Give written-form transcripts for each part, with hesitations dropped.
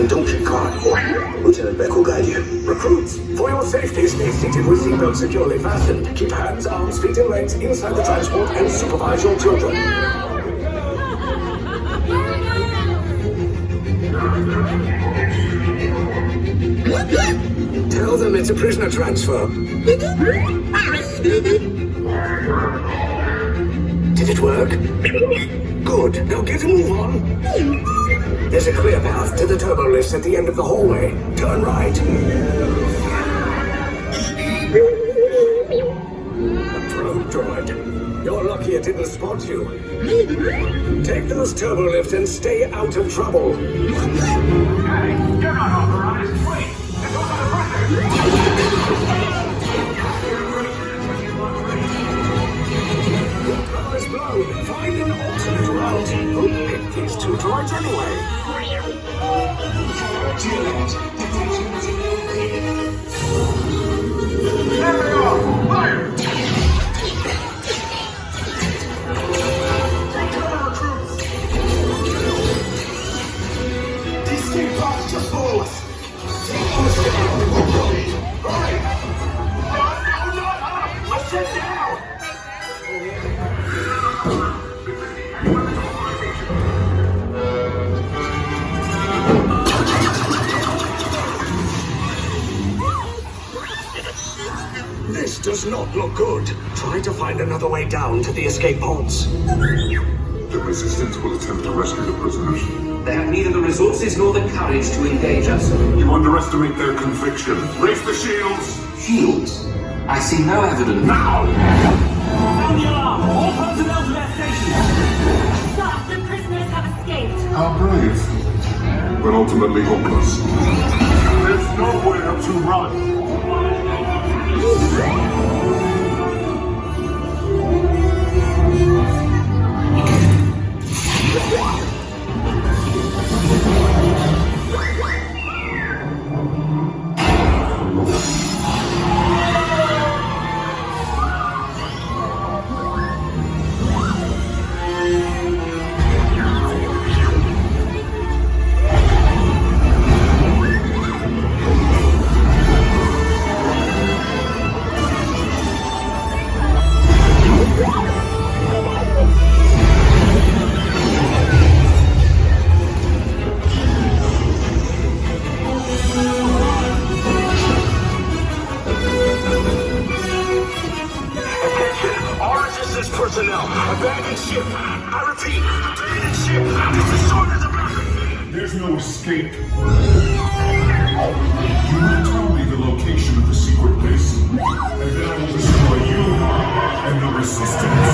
don't get caught. Lieutenant Beck will guide you. Recruits, for your safety, stay seated with seatbelts securely fastened. Keep hands, arms, feet, and legs inside the transport and supervise your children. Tell them it's a prisoner transfer. Did it work? Good. Now get a move on. There's a clear path to the turbo lifts at the end of the hallway. Turn right. A probe droid. You're lucky it didn't spot you. Take those turbo lifts and stay out of trouble. Hey, you're not authorized. Wait, this wasn't a prisoner. Is blown. Find an alternate route. Who picked these two droids anyway? There we go! Fire! Cover recruits! These themeparks just follow us! Hurry! No! I said down! This does not look good. Try to find another way down to the escape pods. The Resistance will attempt to rescue the prisoners. They have neither the resources nor the courage to engage us. You underestimate their conviction. Raise the shields! Shields? I see no evidence. Now! Sound the alarm! All personnel to their stations! Sir, the prisoners have escaped. How brave. But ultimately hopeless. There's nowhere to run. Personnel, abandoned ship. I repeat, abandoned ship. This is short as a back. There's no escape. You will tell me the location of the secret base, and then I will destroy you and the Resistance.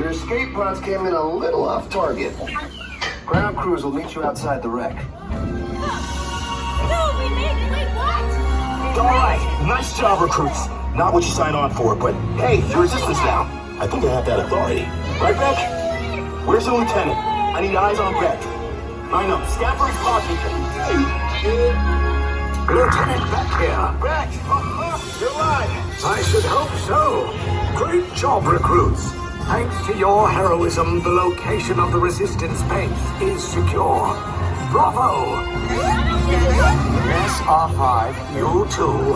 Escape pods came in a little off target. Ground crews will meet you outside the wreck. No, we made it! Wait, what? All right, nice job, recruits. Not what you signed on for, but hey, the Resistance now. I think I have that authority. Right, Beck? Where's the lieutenant? I need eyes on Beck. I know, Scaffold's Washington. Lieutenant Beck here. Beck! You're right. I should hope so. Great job, recruits. Thanks to your heroism, the location of the Resistance base is secure. Bravo! Yes, R5, you too.